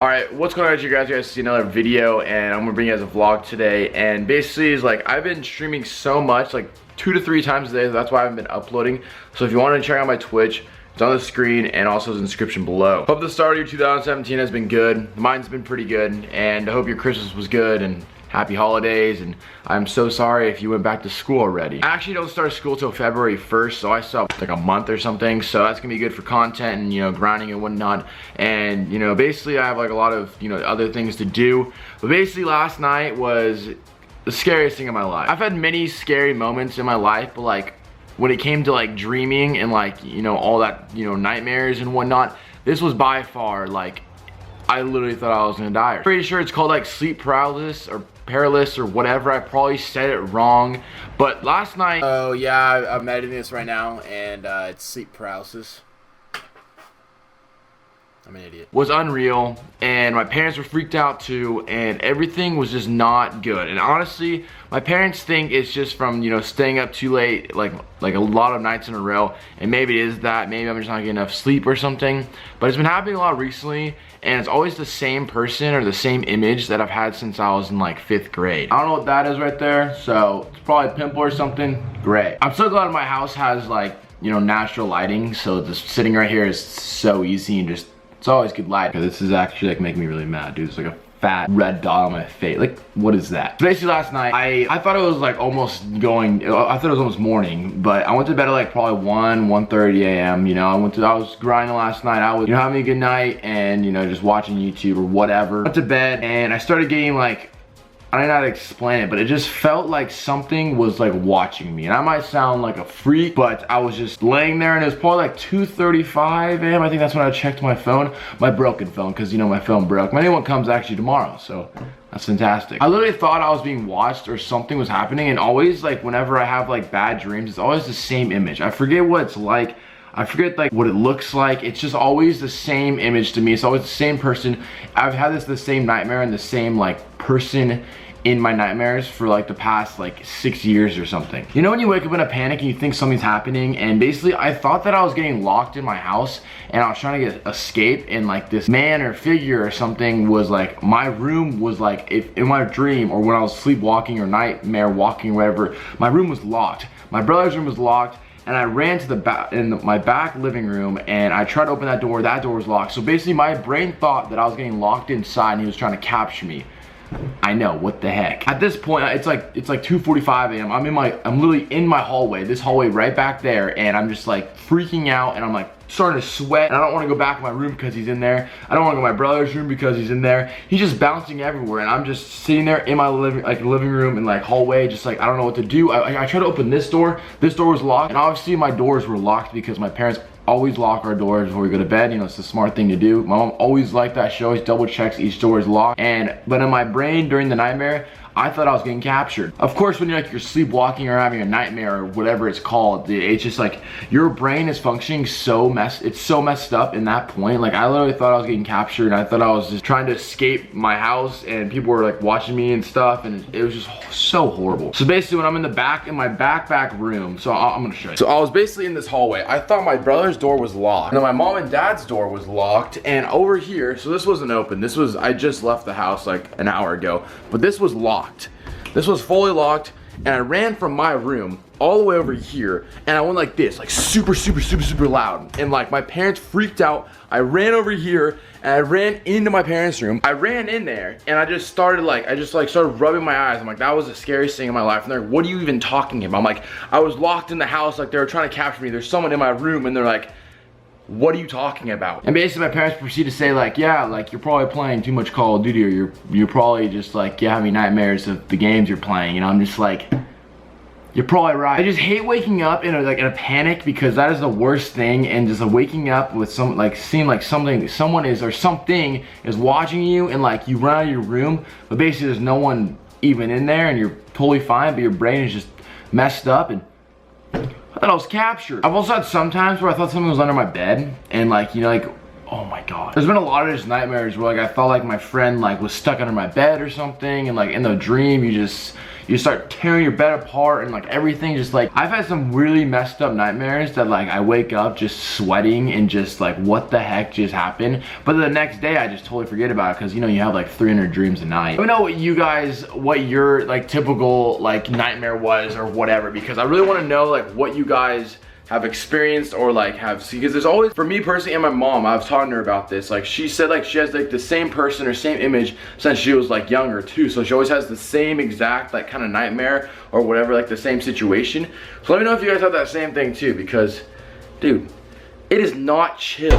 Alright, what's going on, you guys see another video, and I'm gonna bring you guys a vlog today. And basically is like I've been streaming so much, like 2 to 3 times a day, so that's why I haven't been uploading. So if you want to check out my Twitch, it's on the screen and also in the description below. Hope the start of your 2017 has been good. Mine's been pretty good, and I hope your Christmas was good and happy holidays. And I'm so sorry if you went back to school already. I actually don't start school till February 1st, so I still have like a month or something, so that's gonna be good for content and, you know, grinding and whatnot. And, you know, basically I have like a lot of, you know, other things to do. But basically last night was the scariest thing in my life. I've had many scary moments in my life, but like when it came to like dreaming and like, you know, all that, you know, nightmares and whatnot, this was by far like, I literally thought I was gonna die. I'm pretty sure it's called like sleep paralysis or paralysis or whatever. I probably said it wrong, but last night, oh yeah, I'm editing this right now, and it's sleep paralysis. I'm an idiot. Was unreal, and my parents were freaked out too, and everything was just not good. And honestly, my parents think it's just from, you know, staying up too late, like a lot of nights in a row, and maybe it is that. Maybe I'm just not getting enough sleep or something. But it's been happening a lot recently, and it's always the same person or the same image that I've had since I was in like 5th grade. I don't know what that is right there, so it's probably a pimple or something. Great. I'm so glad my house has like, you know, natural lighting, so just sitting right here is so easy and just, it's always good light. This is actually like making me really mad, dude. It's like a fat red dot on my face. Like, what is that? Basically last night, I thought it was like almost going, I thought it was almost morning, but I went to bed at like probably 1:30 a.m. You know, I was grinding last night. I was, you know, having a good night and, you know, just watching YouTube or whatever. Went to bed and I started getting like, I don't know how to explain it, but it just felt like something was like watching me. And I might sound like a freak, but I was just laying there and it was probably like 2:35 a.m. I think that's when I checked my phone, my broken phone, because, you know, my phone broke. My new one comes actually tomorrow, so that's fantastic. I literally thought I was being watched or something was happening, and always like whenever I have like bad dreams, it's always the same image. I forget what it's like. I forget like what it looks like. It's just always the same image to me. It's always the same person. I've had the same nightmare and the same like person in my nightmares for like the past like 6 years or something. You know when you wake up in a panic and you think something's happening, and basically I thought that I was getting locked in my house and I was trying to escape, and like this man or figure or something was like, my room was like, if in my dream or when I was sleepwalking or nightmare walking or whatever, my room was locked. My brother's room was locked. And I ran to the back, my back living room, and I tried to open that door was locked. So basically my brain thought that I was getting locked inside and he was trying to capture me. I know, what the heck. At this point, it's like 2:45 a.m. I'm literally in my hallway, this hallway right back there, and I'm just like freaking out, and I'm like starting to sweat, and I don't want to go back to my room because he's in there. I don't want to go to my brother's room because he's in there. He's just bouncing everywhere, and I'm just sitting there in my living room and like hallway, just like I don't know what to do. I tried to open this door was locked, and obviously my doors were locked because my parents always lock our doors before we go to bed. You know, it's a smart thing to do. My mom always liked that. She always double checks each door is locked. But in my brain during the nightmare, I thought I was getting captured. Of course, when you're sleepwalking or having a nightmare or whatever it's called, it's just like your brain is functioning it's so messed up in that point. Like I literally thought I was getting captured, and I thought I was just trying to escape my house, and people were like watching me and stuff, and it was just so horrible. So basically when I'm in my back room, so I'm gonna show you. So I was basically in this hallway. I thought my brother's door was locked, and then my mom and dad's door was locked, and over here, so this wasn't open. I just left the house like an hour ago, but this was locked. This was fully locked, and I ran from my room all the way over here, and I went like this, like super loud, and like my parents freaked out. I ran over here and I ran into my parents' room. I ran in there and I just started rubbing my eyes. I'm like, that was the scariest thing in my life. And they're like, what are you even talking about? I'm like, I was locked in the house, like they were trying to capture me. There's someone in my room, and they're like, what are you talking about? And basically my parents proceed to say like, yeah, like you're probably playing too much Call of Duty, or you're probably just like, you're having nightmares of the games you're playing. You know, I'm just like, you're probably right. I just hate waking up in a panic, because that is the worst thing. And just waking up with seeing like something is watching you, and like you run out of your room, but basically there's no one even in there, and you're totally fine, but your brain is just messed up. And I thought I was captured. I've also had some times where I thought something was under my bed, and like, you know, like, oh my god. There's been a lot of just nightmares where like I felt like my friend like was stuck under my bed or something, and like in the dream you you start tearing your bed apart and like everything just like, I've had some really messed up nightmares that like I wake up just sweating and just like what the heck just happened, but the next day I just totally forget about it because you know you have like 300 dreams a night. Let me know what your like typical like nightmare was or whatever, because I really want to know like what you guys have experienced or like have seen, because there's always, for me personally and my mom, I was talking to her about this, like she said like she has like the same person or same image since she was like younger too, so she always has the same exact like kind of nightmare or whatever, like the same situation. So let me know if you guys have that same thing too, because dude, it is not chill.